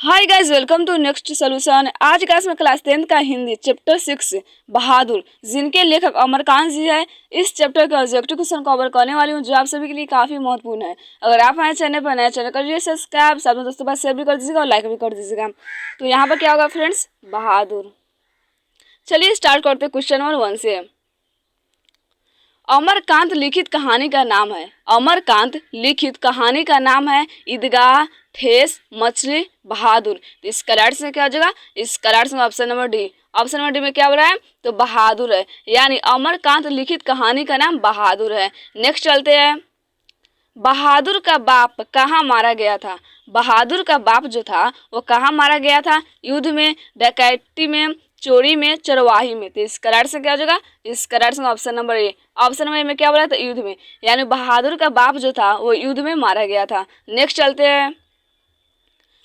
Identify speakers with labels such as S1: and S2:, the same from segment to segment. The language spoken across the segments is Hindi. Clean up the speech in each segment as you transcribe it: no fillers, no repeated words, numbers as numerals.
S1: Hi guys, welcome to next solution. आज क्लास में क्लास 10 का हिंदी चैप्टर 6 बहादुर, जिनके लेखक अमरकांत जी है। इस चैप्टर के ऑब्जेक्टिव क्वेश्चन कवर करने वाली हूँ जो आप सभी के लिए काफी महत्वपूर्ण है। अगर आप हमारे चैनल पर नए चैनल करिए सब्सक्राइब, साथ में दोस्तों पास शेयर भी कर दीजिएगा और लाइक भी कर दीजिएगा। तो यहाँ पर क्या होगा फ्रेंड्स, बहादुर। चलिए स्टार्ट करते क्वेश्चन नंबर 1 से। अमरकांत लिखित कहानी का नाम है। अमरकांत लिखित कहानी का नाम है ईदगाह, ठेस, मछली, बहादुर। तो इस करेक्ट से क्या हो जाएगा, इस करेक्ट से option number D. Option number D में क्या हो रहा है, तो बहादुर है, यानी अमरकांत लिखित कहानी का नाम बहादुर है। नेक्स्ट चलते हैं। बहादुर का बाप कहाँ मारा गया था। बहादुर का बाप जो था वो कहाँ मारा गया था, युद्ध में, डकैती में, चोरी में, चरवाही में। तो इस करार से क्या हो जाएगा, इस करार से option number A. Option number A में क्या बोला था, युद्ध में, यानी बहादुर का बाप जो था वो युद्ध में मारा गया था। नेक्स्ट चलते हैं।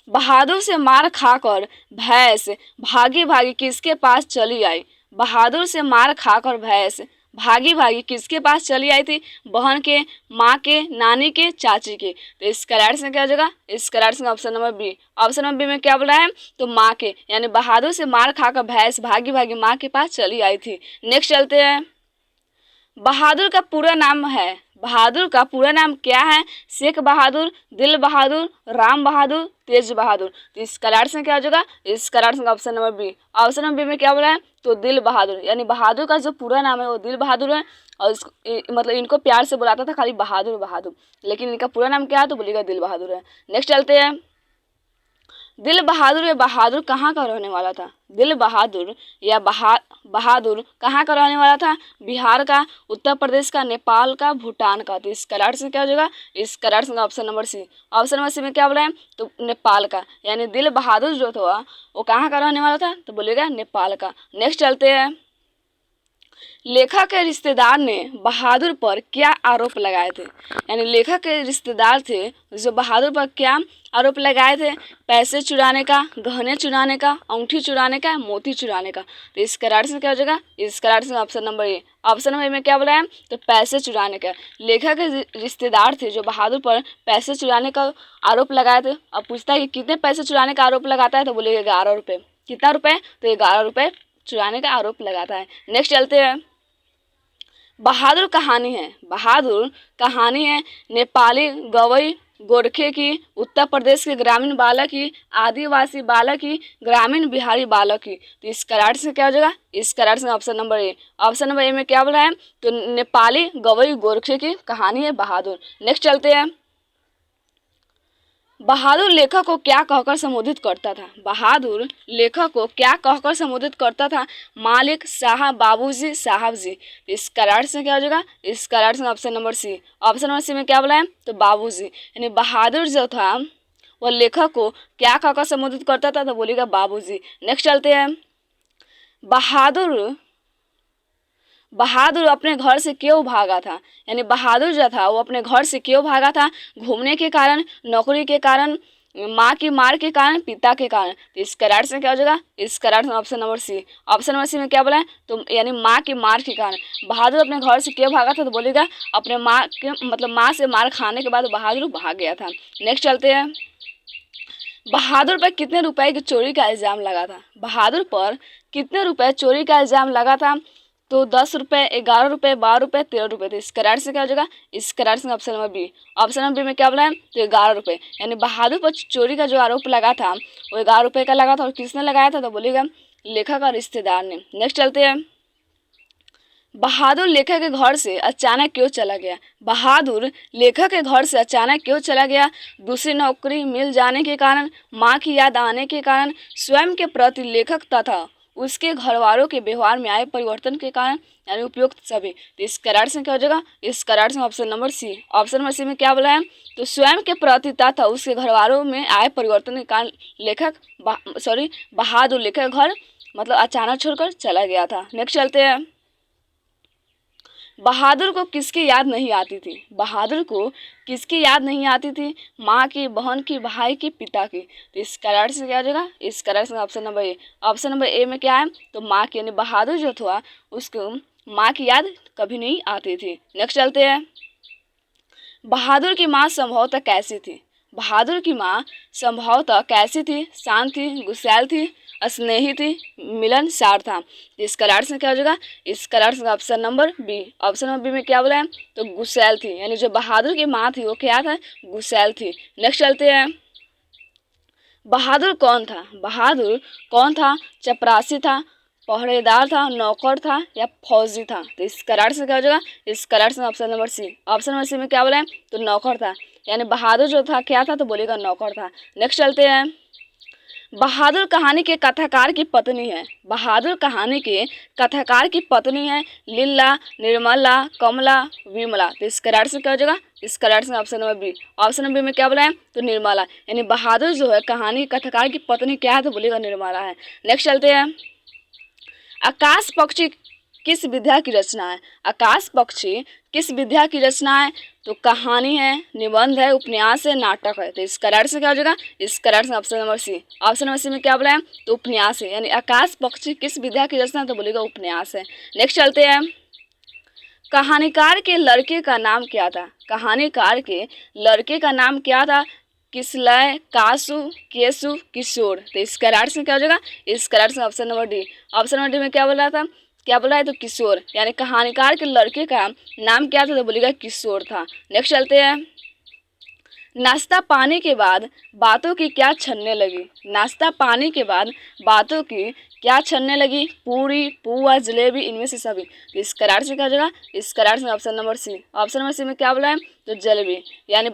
S1: बहादुर से मार खाकर भैंस भागी भागी किसके पास चली आई। बहादुर से मार खाकर भैंस भागी भागी किसके पास चली आई थी, बहन के, माँ के, नानी के, चाची के। तो इस करार से क्या हो जाएगा, इस करार से option number B. Option number B में क्या बोला है, तो माँ के, यानी बहादुर से मार खाकर भैंस भागी भागी माँ के पास चली आई थी। नेक्स्ट चलते हैं। बहादुर का पूरा नाम है, बहादुर का पूरा नाम क्या है, शेख बहादुर, दिल बहादुर, राम बहादुर, तेज बहादुर। तो इस करार से क्या हो जाएगा, इस करार से option number B. Option number B में क्या बोला है, तो दिल बहादुर, यानी बहादुर का जो पूरा नाम है वो दिल बहादुर है। और मतलब इनको प्यार से बुलाता था खाली बहादुर बहादुर, लेकिन इनका पूरा नाम क्या है, तो बोलिएगा दिल बहादुर है। नेक्स्ट चलते हैं। दिल बहादुर या बहादुर कहाँ का रहने वाला था। दिल बहादुर या बहादुर कहाँ का रहने वाला था, बिहार का, उत्तर प्रदेश का, नेपाल का, भूटान का। तो इस करार से क्या हो जाएगा, इस करार से option number C. Option number C में क्या बोला है, तो नेपाल का, यानी दिल बहादुर जो था वो कहाँ का रहने वाला था, तो बोलेगा नेपाल का। नेक्स्ट चलते हैं। लेखक के रिश्तेदार ने बहादुर पर क्या आरोप लगाए थे, यानी लेखक के रिश्तेदार थे जो बहादुर पर क्या आरोप लगाए थे, पैसे चुराने का, गहने चुराने का, अंगूठी चुराने का, मोती चुराने का। तो इस करार से क्या हो जाएगा, इस करार से option number A. Option number A में क्या बोला है, तो पैसे चुराने का। लेखक के रिश्तेदार थे जो बहादुर पर पैसे चुराने का आरोप लगाए थे। अब पूछता है कि कितने पैसे चुराने का आरोप लगाता है, तो बोलेगा 11 रुपये। कितना रुपये, तो 11 रुपये चुराने का आरोप लगाता है। नेक्स्ट चलते हैं। बहादुर कहानी है, बहादुर कहानी है नेपाली गवई गोरखे की, उत्तर प्रदेश के ग्रामीण बालक की, आदिवासी बालक की, ग्रामीण बिहारी बालक की। तो इस करार से क्या हो जाएगा, इस करार से option number A. Option number A में क्या बोला है, तो नेपाली गवई गोरखे की कहानी है बहादुर। नेक्स्ट चलते हैं। बहादुर लेखक को क्या कहकर संबोधित करता था। बहादुर लेखक को क्या कहकर संबोधित करता था, मालिक, साहब, बाबूजी, साहब जी। इस करार से क्या हो जाएगा, इस करार से option number C. Option number C में क्या बोला है, तो बाबूजी, यानी बहादुर जो था वह लेखक को क्या कहकर संबोधित करता था, तो बोलेगा बाबूजी। नेक्स्ट चलते हैं। बहादुर बहादुर अपने घर से क्यों भागा था, यानी बहादुर जो था वो अपने घर से क्यों भागा था, घूमने के कारण, नौकरी के कारण, माँ की मार के कारण, पिता के कारण। तो इस करार से क्या हो जाएगा, इस करार से option number C. Option number C में क्या बोला है, तो यानी माँ की मार के कारण बहादुर अपने घर से क्यों भागा था, तो बोलेगा अपने माँ के मतलब माँ से मार खाने के बाद बहादुर भाग गया था। नेक्स्ट चलते हैं। बहादुर पर कितने रुपए की चोरी का इल्ज़ाम लगा था। बहादुर पर कितने रुपए चोरी का इल्ज़ाम लगा था, तो 10 रुपये, 11 रुपये, 12 रुपये, 13 रुपये। तो इस करार से क्या हो जाएगा, इस करार से option number B. Option number B में क्या बोला है, तो 11 रुपये, यानी बहादुर पर चोरी का जो आरोप लगा था वो 11 रुपये का लगा था। और किसने लगाया था, तो बोलेगा लेखक का रिश्तेदार ने। नेक्स्ट चलते हैं। बहादुर लेखक के घर से अचानक क्यों चला गया। बहादुर लेखक के घर से अचानक क्यों चला गया, दूसरी नौकरी मिल जाने के कारण, माँ की याद आने के कारण, स्वयं के प्रति लेखक तथा उसके घरवालों के व्यवहार में आए परिवर्तन के कारण, यानी उपयुक्त सभी। तो इस करार से क्या हो जाएगा, इस करार से option number C. Option number C में क्या बोला है, तो स्वयं के प्रति तथा उसके घरवालों में आए परिवर्तन के कारण लेखक बहादुर लेखक के घर मतलब अचानक छोड़कर चला गया था। नेक्स्ट चलते हैं। बहादुर को किसकी याद नहीं आती थी। बहादुर को किसकी याद नहीं आती थी, माँ की, बहन की, भाई की, पिता की। तो इस करार से क्या हो जाएगा, इस करार से option number A. Option number A में क्या है, तो माँ की, यानी बहादुर जो था उसको माँ की याद कभी नहीं आती थी। नेक्स्ट चलते हैं। बहादुर की माँ संभवतः कैसी थी। बहादुर की माँ संभवतः कैसी थी? शांत थी, गुस्सैल थी, स्नेही थी, मिलनसार था। तो इसका राइट आंसर क्या हो जाएगा? इसका right answer option number B. Option number B में क्या बोला है? तो गुस्सैल थी, यानी जो बहादुर की माँ थी वो क्या था? गुस्सैल थी। नेक्स्ट चलते हैं, बहादुर कौन था? बहादुर कौन था? चपरासी था, पहरेदार था, नौकर था या फौजी था? तो इसका राइट आंसर क्या हो जाएगा? इसका right answer option number C. Option number C में क्या बोला है? तो नौकर था, यानी बहादुर जो था क्या था? तो बोलेगा नौकर था। नेक्स्ट चलते हैं, बहादुर कहानी के कथाकार की पत्नी है। बहादुर कहानी के कथाकार की पत्नी है लीला, निर्मला, कमला, विमला। तो इसका राइट आंसर क्या हो जाएगा? इसका right answer option number B. Option number B में क्या बोला है? तो निर्मला, यानी बहादुर जो है कहानी के कथाकार की पत्नी क्या है? तो बोलेगा निर्मला है। नेक्स्ट चलते हैं, आकाश पक्षी किस विधा की रचना है? आकाश पक्षी किस विधा की रचना है? तो कहानी है, निबंध है, उपन्यास है, नाटक है। तो इसका राइट आंसर क्या हो जाएगा? इसका right answer option number C. Option number C में क्या बोला है? तो उपन्यास है, यानी आकाश पक्षी किस विधा की रचना है? तो बोलेगा उपन्यास है। नेक्स्ट चलते हैं, कहानीकार के लड़के का नाम क्या था? कहानीकार के लड़के का नाम क्या था? किसलय, कासु, केसु, किशोर। तो इसका राइट आंसर क्या हो जाएगा? इसका right answer option number D. Option number D में क्या बोल रहा था? क्या बोला है? तो किशोर, यानी कहानीकार के लड़के का नाम क्या था? तो बोलेगा किशोर था। नेक्स्ट चलते हैं, नाश्ता पानी के बाद बातों की क्या छनने लगी? नाश्ता पानी के बाद बातों की क्या छनने लगी? पूरी, पुआ, जलेबी, इनमें से सभी। तो इसका राइट आंसर क्या हो जाएगा? इसका right answer option number C. Option number C में क्या बोला है? तो जलेबी, यानी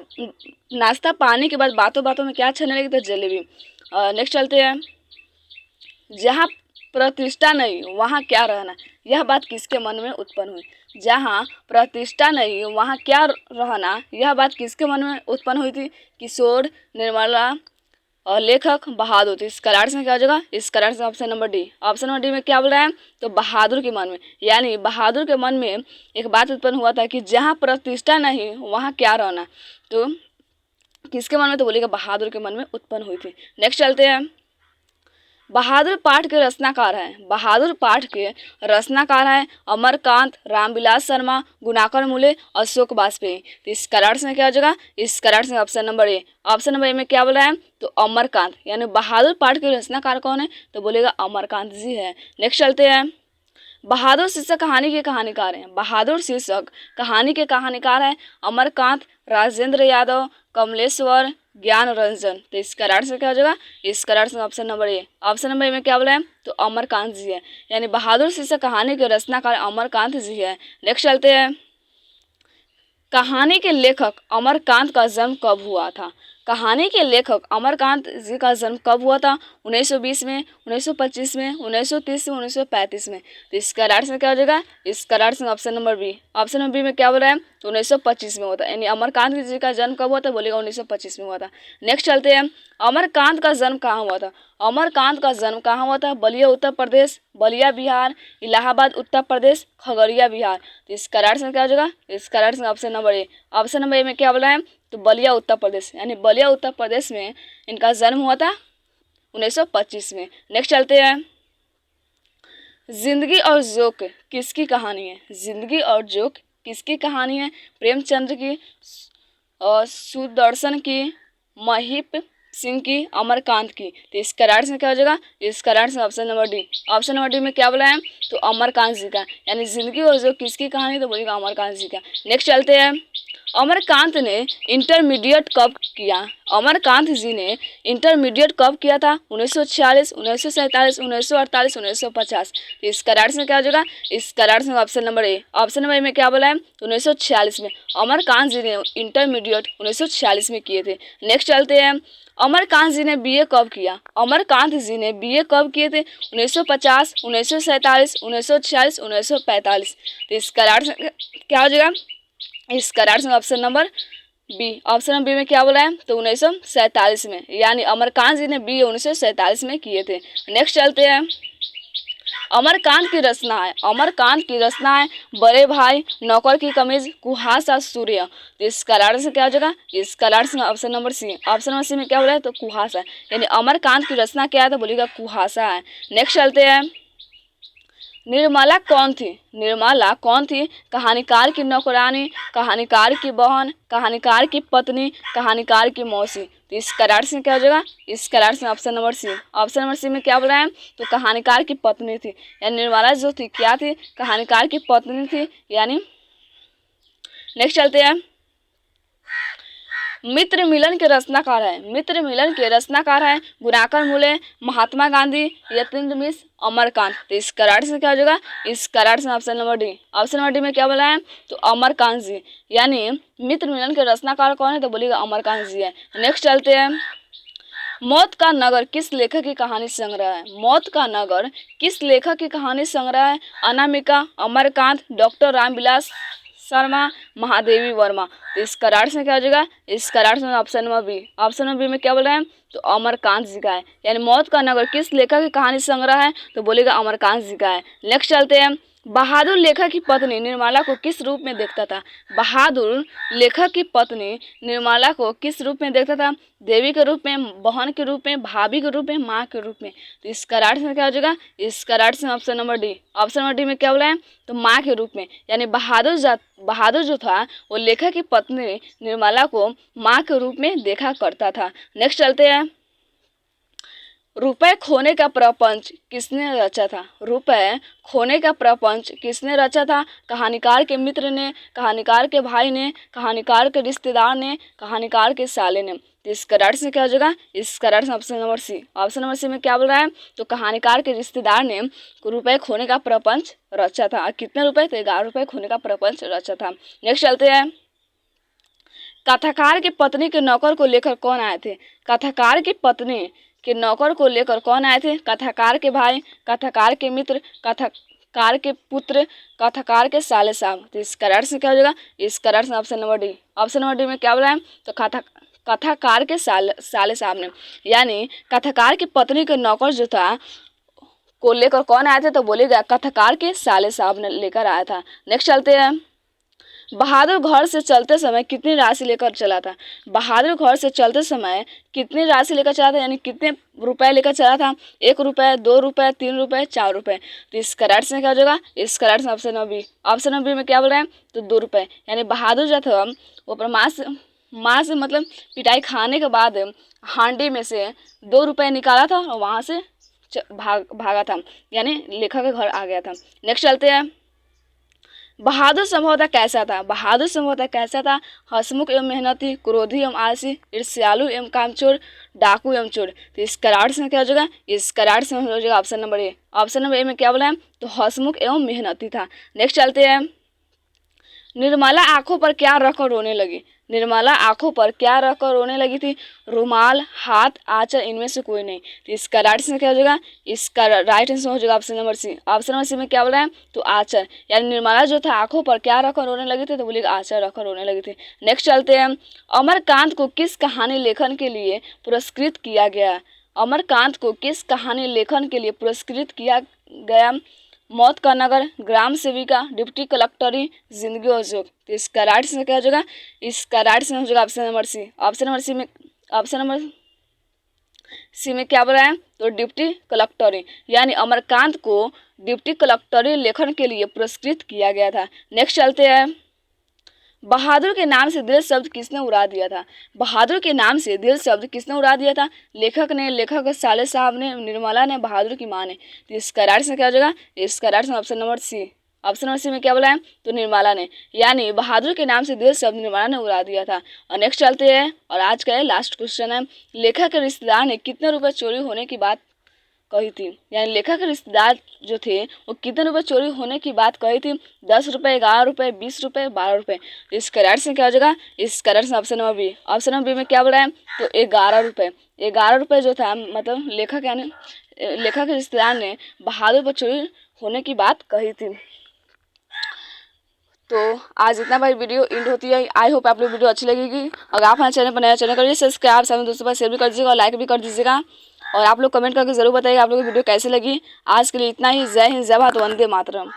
S1: नाश्ता पानी के बाद बातों बातों में क्या छनने लगी? तो जलेबी। नेक्स्ट चलते हैं, जहाँ प्रतिष्ठा नहीं वहाँ क्या रहना? यह बात किसके मन में उत्पन्न हुई? जहाँ प्रतिष्ठा नहीं वहाँ क्या रहना, यह बात किसके मन में उत्पन्न हुई थी? किशोर, निर्मला और लेखक बहादुर। तो इसका राइट आंसर क्या हो जाएगा? इसका right answer option number D. Option number D में क्या बोल रहा है? तो बहादुर के मन में, यानी बहादुर के मन में एक बात उत्पन्न हुआ था कि जहाँ प्रतिष्ठा नहीं वहाँ क्या रहना। तो किसके मन में? तो बोलेगा बहादुर के मन में उत्पन्न हुई थी। नेक्स्ट चलते हैं, बहादुर पाठ के रचनाकार हैं। बहादुर पाठ के रचनाकार हैं अमरकांत, रामविलास शर्मा, गुणाकर मूले, अशोक वाजपेयी। तो इसका राइट आंसर क्या हो जाएगा? इसका right answer option number A. Option number A में क्या बोला है? तो अमरकांत, यानी बहादुर पाठ के रचनाकार कौन है? तो बोलेगा अमरकांत जी है। नेक्स्ट चलते हैं, बहादुर शीर्षक कहानी के कहानीकार हैं। बहादुर शीर्षक कहानी के कहानीकार हैं अमरकांत, राजेंद्र यादव, कमलेश्वर, ज्ञान रंजन। तो इसका राइट आंसर क्या हो जाएगा? इसका right answer option number A. Option number A में क्या बोला है? तो अमरकांत जी है, यानी बहादुर शीर्षक कहानी के रचनाकार अमरकांत जी है। नेक्स्ट चलते हैं, कहानी के लेखक अमरकांत का जन्म कब हुआ था? कहानी के लेखक अमरकांत जी का जन्म कब हुआ था? 1920 में, 1925 में, 1930 में, 1935 में। तो इसका राइट आंसर क्या हो जाएगा? इसका right answer option number B. Option number B में क्या बोल रहा है? तो 1925 में हुआ था, यानी अमरकांत जी का जन्म कब हुआ था? बोलेगा 1925 में हुआ था। नेक्स्ट चलते हैं, अमरकांत का जन्म कहाँ हुआ था? अमरकांत का जन्म कहाँ हुआ था? बलिया उत्तर प्रदेश, बलिया बिहार, इलाहाबाद उत्तर प्रदेश, खगड़िया बिहार। तो इसका राइट आंसर क्या हो जाएगा? इसका right answer option number A. Option number A में क्या बोला है? तो बलिया उत्तर प्रदेश, यानी बलिया उत्तर प्रदेश में इनका जन्म हुआ था 1925 में। नेक्स्ट चलते हैं, जिंदगी और जोक किसकी कहानी है? जिंदगी और जोक किसकी कहानी है? प्रेमचंद्र की, सुदर्शन की, महिप सिंह की, अमरकांत की। तो इसका राइट आंसर क्या हो जाएगा? इसका right answer option number D. Option number D में क्या बोला है? तो अमरकांत जी का, यानी जिंदगी और जोक किसकी कहानी? तो बोलेगा अमरकांत जी का। नेक्स्ट चलते हैं, अमरकांत ने इंटरमीडिएट कब किया? अमरकांत जी ने इंटरमीडिएट कब किया था? 1946, 1947, 1948, 1950। तो इसका राइट आंसर क्या हो जाएगा? इसका right answer option number A. Option number A में क्या बोला है? तो 1946 में अमरकांत जी ने इंटरमीडिएट 1946 में किए थे। नेक्स्ट चलते हैं, अमरकांत जी ने बीए कब किया? अमरकांत जी ने बीए कब किए थे? 1950, 1947, 1946, 1945। तो इसका राइट आंसर क्या हो जाएगा? इसका right answer option number B. Option number B में क्या बोला है? तो 1947 में, यानी अमरकांत जी ने बी 1947 में किए थे। नेक्स्ट चलते हैं, अमरकांत की रचना है, अमरकांत की रचना है बड़े भाई, नौकर की कमीज, कुहासा, सूर्य। तो इसका राइट आंसर क्या हो जाएगा? इसका right answer option number C. Option number C में क्या बोला है? तो कुहासा, यानी अमरकांत की रचना क्या है? तो बोलेगा कुहासा है। नेक्स्ट चलते हैं, निर्मला कौन थी? निर्मला कौन थी? कहानीकार की नौकरानी, कहानीकार की बहन, कहानीकार की पत्नी, कहानीकार की मौसी। तो इसका राइट से क्या हो जाएगा? इसका राइट से option number C. Option number C में क्या बोल रहे हैं? तो कहानीकार की पत्नी थी, यानी निर्मला जो थी क्या थी? कहानीकार की पत्नी थी। यानी नेक्स्ट चलते हैं, मित्र मिलन के रचनाकार है। मित्र मिलन के रचनाकार है गुणाकर मूले, महात्मा गांधी, यतीन्द्र मिश्र, अमरकांत। तो इसका राइट से क्या हो जाएगा? इसका राइट से option number D. Option number D में क्या बोला है? तो अमरकांत जी। यानी मित्र मिलन के रचनाकार कौन है? तो बोलिएगा अमरकांत जी है। नेक्स्ट चलते हैं, मौत का नगर किस लेखक की कहानी संग्रह है? मौत का नगर किस लेखक की कहानी संग्रह है? अनामिका, अमरकांत, डॉक्टर रामविलास शर्मा, महादेवी वर्मा। तो इसका राइट से क्या हो जाएगा? इसका राइट में option number B. Option number B में क्या बोल रहे हैं? तो अमरकांत जी का है। यानी मौत का नगर किस लेखक की कहानी संग्रह है? तो बोलेगा अमरकांत जी का है। नेक्स्ट चलते हैं, बहादुर लेखक की पत्नी निर्मला को किस रूप में देखता था? बहादुर लेखक की पत्नी निर्मला को किस रूप में देखता था? देवी के रूप में, बहन के रूप में, भाभी के रूप में, माँ के रूप में। तो इसका राइट में क्या हो जाएगा? इसका राइट से option number D. Option number D में क्या बोला है? तो माँ के रूप में। यानी बहादुर जो था वो लेखक की पत्नी निर्मला को माँ के रूप में देखा करता था। नेक्स्ट चलते हैं, रुपए खोने का प्रपंच किसने रचा था? रुपए खोने का प्रपंच किसने रचा था? कहानीकार के मित्र ने, कहानीकार के भाई ने, कहानीकार के रिश्तेदार ने, कहानीकार के साले ने। तो इसका राइट से क्या हो जाएगा? इसका राइट से option number C. Option number C में क्या बोल रहा है? तो कहानीकार के रिश्तेदार ने रुपए खोने का प्रपंच रचा था। कितने रुपए? तो 11 रुपए खोने का प्रपंच रचा था। नेक्स्ट चलते हैं, कथाकार की पत्नी के नौकर को लेकर कौन आए थे? कथाकार की पत्नी के नौकर को लेकर कौन आए थे? कथाकार के भाई, कथाकार के मित्र, कथाकार के पुत्र, कथाकार के साले साहब। तो इसका राइट से क्या हो जाएगा? इसका राइट से option number D. Option number D में क्या बोला है? तो कथाकार के साले साहब ने। यानी कथाकार की पत्नी के नौकर जो था को लेकर कौन आए थे? तो बोलेगा कथाकार के साले साहब ने लेकर आया था। नेक्स्ट चलते हैं, बहादुर घर से चलते समय कितनी राशि लेकर चला था? बहादुर घर से चलते समय कितनी राशि लेकर चला था? यानी कितने रुपए लेकर चला था? 1 रुपये, 2 रुपये, 3 रुपये, 4 रुपये। तो इसका राइट से क्या हो जाएगा? इसका राइट से option number B. Option number B में क्या बोल रहे हैं? तो 2 रुपये। यानी बहादुर जो था वो अपना माँ से मतलब पिटाई खाने के बाद हांडी में से 2 रुपये निकाला था और वहाँ से भागा था, यानी लेखक के घर आ गया था। नेक्स्ट चलते हैं, बहादुर संभवतः कैसा था? बहादुर संभवतः कैसा था? हंसमुख एवं मेहनती, क्रोधी एवं आलसी, ईर्ष्यालु एवं कामचोर, डाकू एवं चोर। तो इस करार से क्या हो जाएगा? इस करार से हो जाएगा option number A. Option number A में क्या बोला है? तो हंसमुख एवं मेहनती था। नेक्स्ट चलते हैं, निर्मला आंखों पर क्या रखकर रोने लगी? निर्मला आंखों पर क्या रखकर रोने लगी थी? रुमाल, हाथ, आंचल, इनमें से कोई नहीं। तो इसका राइट आंसर क्या हो जाएगा? इसका राइट आंसर हो जाएगा option number C. Option number C में क्या बोला है? तो आंचल। यानी निर्मला जो था आंखों पर क्या रखकर रोने लगी थी? तो बोलिएगा आंचल रखकर रोने लगी थी। नेक्स्ट चलते हैं, अमरकांत को किस कहानी लेखन के लिए पुरस्कृत किया गया? अमरकांत को किस कहानी लेखन के लिए पुरस्कृत किया गया? मौत का नगर, ग्राम सेविका, डिप्टी कलेक्टरी, जिंदगी और जोक। तो इसका राइट से क्या हो जाएगा? इसका राइट से हो जाएगा option number C. Option number C में क्या बोला है? तो डिप्टी कलेक्टरी। यानी अमरकांत को डिप्टी कलेक्टरी लेखन के लिए पुरस्कृत किया गया था। नेक्स्ट चलते हैं, बहादुर के नाम से दिल शब्द किसने उड़ा दिया था? बहादुर के नाम से दिल शब्द किसने उड़ा दिया था? लेखक ने, लेखक के साले साहब ने, निर्मला ने, बहादुर की माँ ने। तो इसका राइट से क्या हो जाएगा? इसका right option number C. Option number C में क्या बोला है? तो निर्मला ने। यानी बहादुर के नाम से दिल शब्द निर्मला ने उड़ा दिया था। और नेक्स्ट चलते हैं, और आज का लास्ट क्वेश्चन है, लेखक के रिश्तेदार ने कितने रुपए चोरी होने की बात कही थी? यानी लेखक के रिश्तेदार जो थे वो कितने रुपए चोरी होने की बात कही थी? 10 रुपये, 11 रुपये, 20 रुपये, 12 रुपये। तो इस करेक्ट से क्या हो जाएगा? इस करेक्ट से option number B. Option number B में क्या बोला है? तो 11 रुपये। 11 रुपये जो था मतलब लेखक यानी लेखक के रिश्तेदार ने बहादुर पर चोरी होने की बात कही थी। तो आज इतना बार वीडियो एंड होती है। आई होप आप लोग वीडियो अच्छी लगेगी। अगर आप हमारे चैनल पर नया चैनल करिए सब्सक्राइब, साथ में दोस्तों पर शेयर भी कर दीजिएगा और लाइक भी कर दीजिएगा। और आप लोग कमेंट करके जरूर बताइएगा आप लोगों को वीडियो कैसे लगी। आज के लिए इतना ही। जय हिंद, जय भारत, वंदे मातरम।